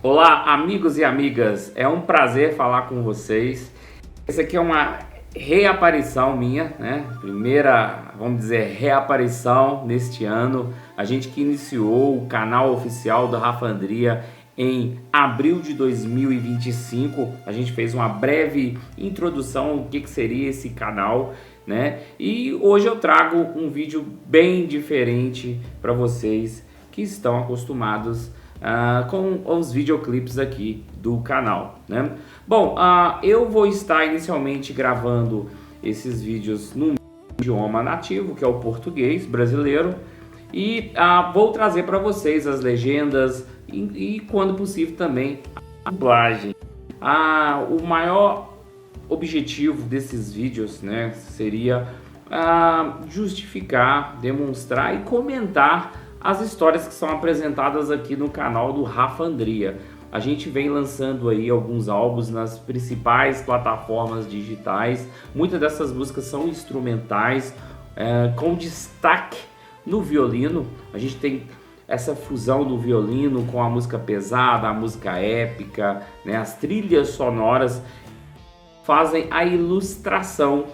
Olá, amigos e amigas, é um prazer falar com vocês. Essa aqui é uma reaparição minha, né? Primeira, vamos dizer, reaparição neste ano. A gente que iniciou o canal oficial do Rafandria em abril de 2025. A gente fez uma breve introdução do que seria esse canal, né? E hoje eu trago um vídeo bem diferente para vocês que estão acostumados com os videoclipes aqui do canal, né? Bom, eu vou estar inicialmente gravando esses vídeos no idioma nativo, que é o português brasileiro, e vou trazer para vocês as legendas e quando possível também a dublagem. O maior objetivo desses vídeos, né, seria justificar, demonstrar e comentar as histórias que são apresentadas aqui no canal do Rafandria. A gente vem lançando aí alguns álbuns nas principais plataformas digitais. Muitas dessas músicas são instrumentais, com destaque no violino. A gente tem essa fusão do violino com a música pesada, a música épica, né? As trilhas sonoras fazem a ilustração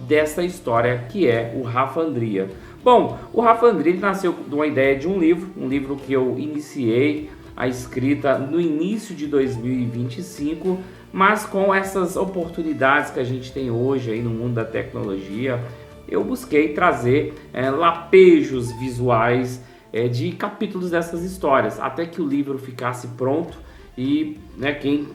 dessa história que é o Rafandria. Bom, o Rafandria nasceu de uma ideia de um livro que eu iniciei a escrita no início de 2025, mas com essas oportunidades que a gente tem hoje aí no mundo da tecnologia, eu busquei trazer lapejos visuais de capítulos dessas histórias, até que o livro ficasse pronto e, né, quem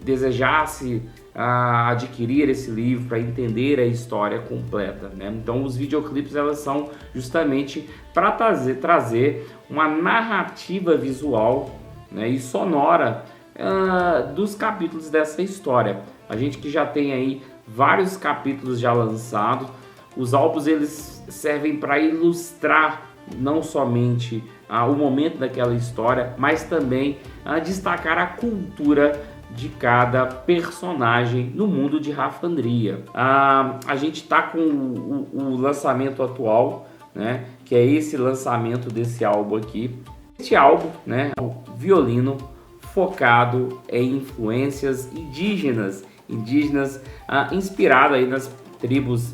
desejasse adquirir esse livro para entender a história completa, né? Então os videoclipes elas são justamente para trazer uma narrativa visual, né, e sonora dos capítulos dessa história. A gente que já tem aí vários capítulos já lançados, os álbuns eles servem para ilustrar não somente o momento daquela história, mas também destacar a cultura de cada personagem no mundo de Rafandria. A gente está com o lançamento atual, né, que é esse lançamento desse álbum aqui. Este álbum, né, é o violino focado em influências indígenas inspirado aí nas tribos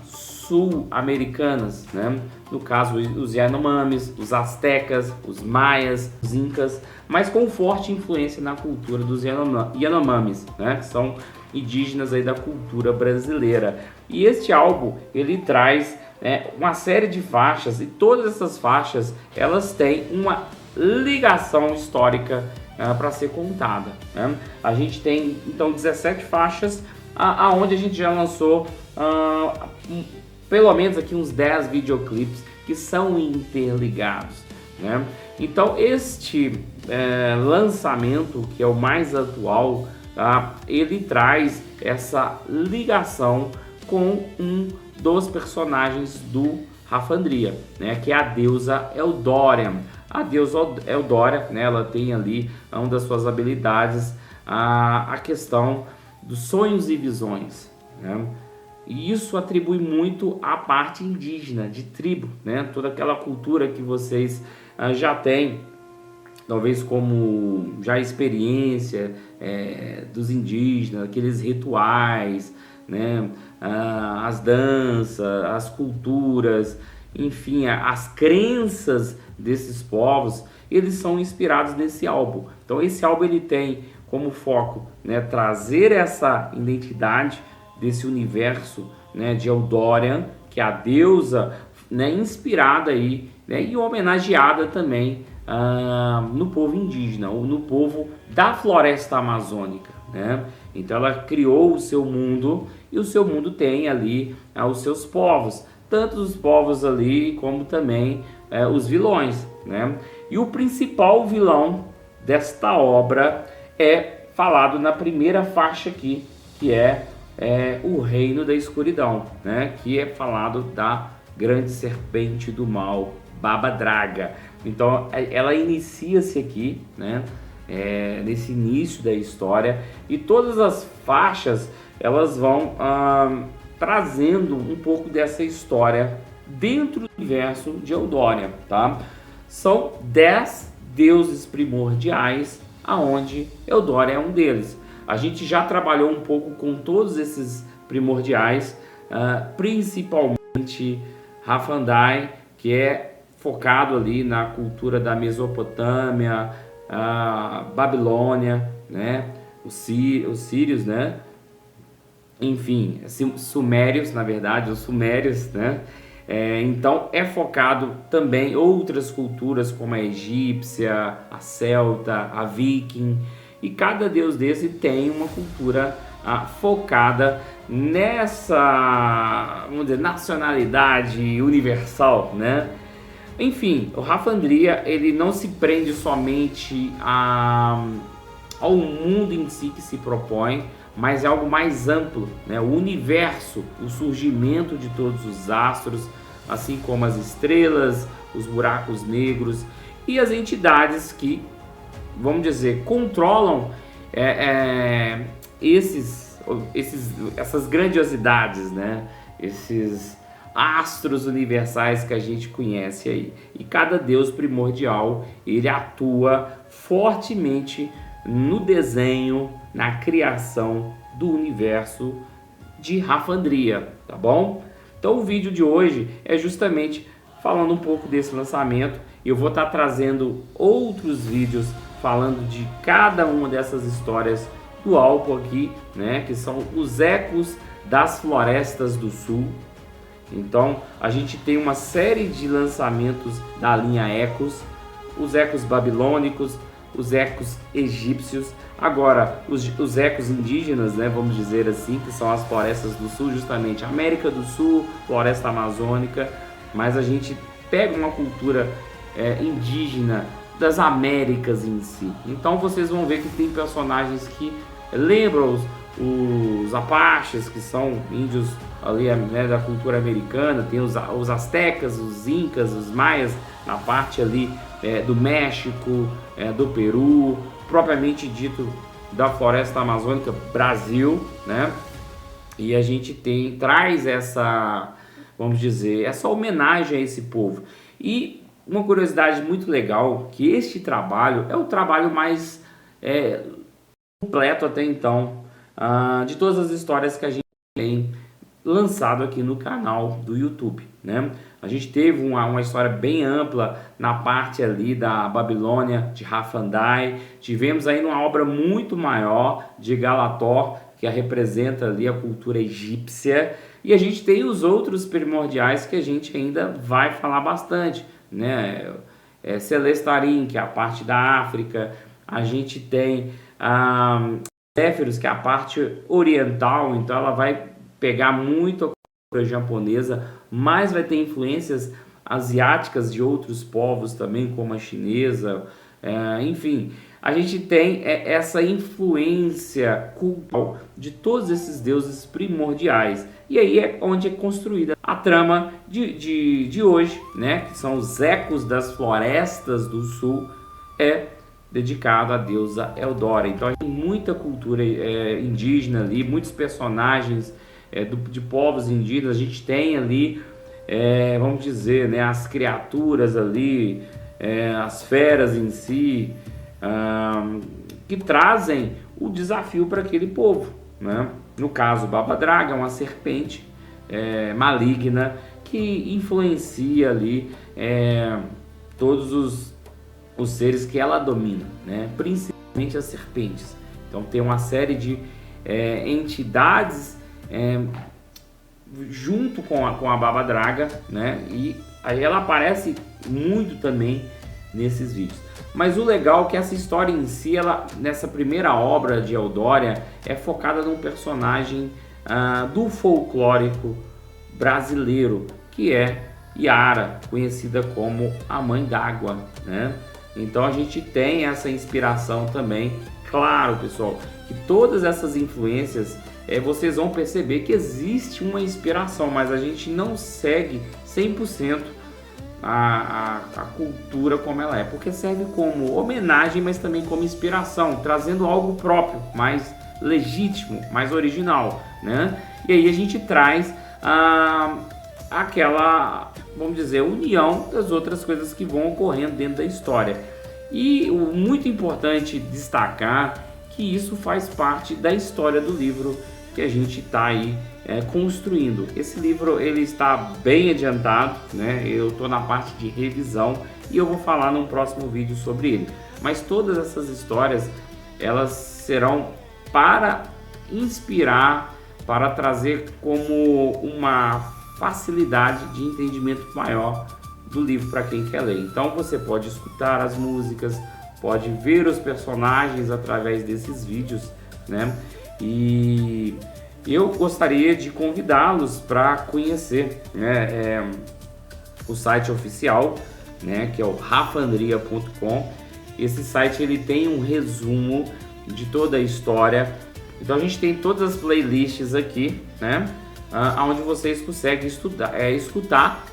sul-americanas, né? No caso os Yanomamis, os Aztecas, os Maias, os Incas, mas com forte influência na cultura dos Yanomamis, né? Que são indígenas aí da cultura brasileira. E este álbum ele traz uma série de faixas, e todas essas faixas elas têm uma ligação histórica para ser contada, né? A gente tem então 17 faixas, aonde a gente já lançou pelo menos aqui uns 10 videoclipes que são interligados, né? Então este lançamento, que é o mais atual, ele traz essa ligação com um dos personagens do Rafandria, né, que é a deusa Eldória. A deusa Eldória, né, ela tem ali uma das suas habilidades, a questão dos sonhos e visões, né? E isso atribui muito à parte indígena, de tribo, né? Toda aquela cultura que vocês já têm, talvez como já experiência dos indígenas, aqueles rituais, né? As danças, as culturas, enfim, as crenças desses povos, eles são inspirados nesse álbum. Então esse álbum ele tem como foco, né, trazer essa identidade desse universo, né, de Eldória, que é a deusa, né, inspirada aí, né, e homenageada também no povo indígena, ou no povo da floresta amazônica, né? Então ela criou o seu mundo, e o seu mundo tem ali os seus povos, tanto os povos ali como também os vilões, né? E o principal vilão desta obra é falado na primeira faixa aqui, que é o Reino da Escuridão, né? Que é falado da grande serpente do mal, Baba Draga. Então ela inicia-se aqui, né? Nesse início da história, e todas as faixas elas vão trazendo um pouco dessa história dentro do universo de Eldória, tá? São 10 deuses primordiais, aonde Eudora é um deles. A gente já trabalhou um pouco com todos esses primordiais, principalmente Rafandai, que é focado ali na cultura da Mesopotâmia, Babilônia, né? Os sírios, né? Enfim, sumérios, na verdade, os sumérios, né? Então é focado também outras culturas como a egípcia, a celta, a viking, e cada deus desse tem uma cultura focada nessa, vamos dizer, nacionalidade universal, né? Enfim, o Rafandria, ele não se prende somente ao mundo em si que se propõe, mas é algo mais amplo, né? O universo, o surgimento de todos os astros, assim como as estrelas, os buracos negros e as entidades que, vamos dizer, controlam essas grandiosidades, né? Esses astros universais que a gente conhece aí. E cada deus primordial, ele atua fortemente no desenho, na criação do universo de Rafandria, tá bom? Então o vídeo de hoje é justamente falando um pouco desse lançamento. Eu vou estar trazendo outros vídeos falando de cada uma dessas histórias do Alpo aqui, né? Que são os ecos das florestas do sul. Então a gente tem uma série de lançamentos da linha Ecos, os ecos babilônicos, os ecos egípcios, agora os ecos indígenas, né, vamos dizer assim, que são as florestas do sul, justamente América do Sul, floresta amazônica, mas a gente pega uma cultura indígena das Américas em si. Então vocês vão ver que tem personagens que lembram os Apaches, que são índios ali, né, da cultura americana, tem os astecas, os incas, os maias na parte ali do México, do Peru, propriamente dito da floresta amazônica, Brasil, né? E a gente traz essa, vamos dizer, essa homenagem a esse povo. E uma curiosidade muito legal, que este trabalho é o trabalho mais completo até então, de todas as histórias que a gente tem lançado aqui no canal do YouTube, né? A gente teve uma história bem ampla na parte ali da Babilônia, de Rafandai. Tivemos aí uma obra muito maior de Galator, que representa ali a cultura egípcia. E a gente tem os outros primordiais que a gente ainda vai falar bastante, né? Celestarim, que é a parte da África. A gente tem Zéfiros, que é a parte oriental, então ela vai pegar muito a cultura japonesa, mas vai ter influências asiáticas de outros povos também, como a chinesa, enfim. A gente tem essa influência cultural de todos esses deuses primordiais. E aí é onde é construída a trama de hoje, né? Que são os ecos das florestas do sul, dedicado à deusa Eudora. Então tem muita cultura indígena ali, muitos personagens de povos indígenas. A gente tem ali, vamos dizer, né, as criaturas ali, as feras em si, que trazem o desafio para aquele povo, né? No caso, Baba Draga é uma serpente maligna que influencia ali todos os seres que ela domina, né? Principalmente as serpentes. Então tem uma série de entidades junto com a Baba Draga, né? E aí ela aparece muito também nesses vídeos. Mas o legal é que essa história em si, ela, nessa primeira obra de Eudória, é focada num personagem do folclórico brasileiro, que é Yara, conhecida como a Mãe d'Água, né? Então a gente tem essa inspiração também. Claro, pessoal, que todas essas influências, vocês vão perceber que existe uma inspiração, mas a gente não segue 100% a cultura como ela é, porque serve como homenagem, mas também como inspiração, trazendo algo próprio, mais legítimo, mais original, né? E aí a gente traz aquela, vamos dizer, união das outras coisas que vão ocorrendo dentro da história. E o muito importante destacar que isso faz parte da história do livro que a gente está aí construindo. Esse livro ele está bem adiantado, né? Eu estou na parte de revisão e eu vou falar num próximo vídeo sobre ele. Mas todas essas histórias elas serão para inspirar, para trazer como uma facilidade de entendimento maior do livro para quem quer ler. Então você pode escutar as músicas, pode ver os personagens através desses vídeos, né? E eu gostaria de convidá-los para conhecer, né, o site oficial, né, que é o rafandria.com. Esse site ele tem um resumo de toda a história. Então a gente tem todas as playlists aqui, né, onde vocês conseguem escutar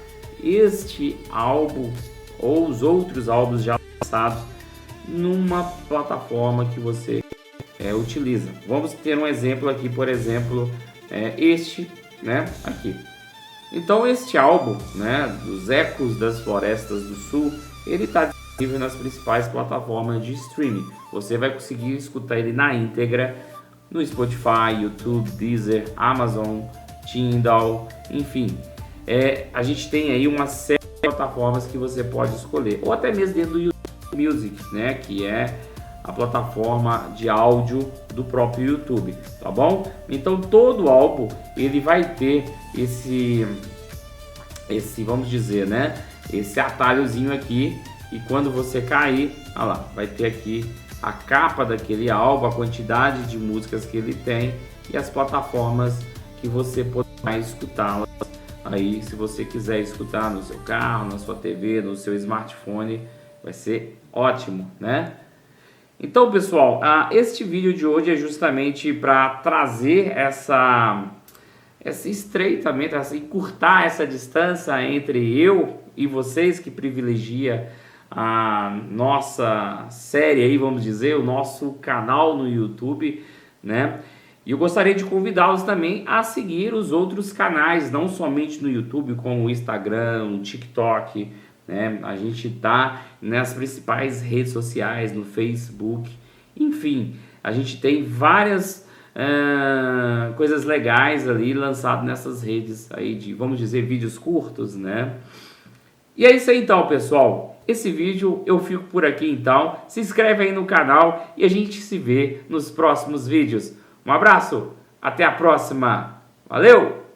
este álbum ou os outros álbuns já lançados numa plataforma que você utiliza. Vamos ter um exemplo aqui, por exemplo, este, né, aqui. Então este álbum, né, dos Ecos das Florestas do Sul, ele está disponível nas principais plataformas de streaming. Você vai conseguir escutar ele na íntegra no Spotify, YouTube, Deezer, Amazon, Tidal, enfim. A gente tem aí uma série de plataformas que você pode escolher, ou até mesmo dentro do YouTube Music, né, que é a plataforma de áudio do próprio YouTube, tá bom? Então todo álbum ele vai ter esse vamos dizer, né, esse atalhozinho aqui, e quando você cair, olha lá, vai ter aqui a capa daquele álbum, a quantidade de músicas que ele tem e as plataformas que você poderá escutá-las aí, se você quiser escutar no seu carro, na sua TV, no seu smartphone, vai ser ótimo, né? Então, pessoal, este vídeo de hoje é justamente para trazer esse estreitamento, encurtar essa distância entre eu e vocês que privilegia a nossa série aí, vamos dizer, o nosso canal no YouTube, né? E eu gostaria de convidá-los também a seguir os outros canais, não somente no YouTube, como o Instagram, o TikTok, né? A gente tá nas principais redes sociais, no Facebook, enfim, a gente tem várias coisas legais ali lançadas nessas redes aí de, vamos dizer, vídeos curtos, né? E é isso aí então, pessoal. Esse vídeo eu fico por aqui então. Se inscreve aí no canal e a gente se vê nos próximos vídeos. Um abraço, até a próxima. Valeu!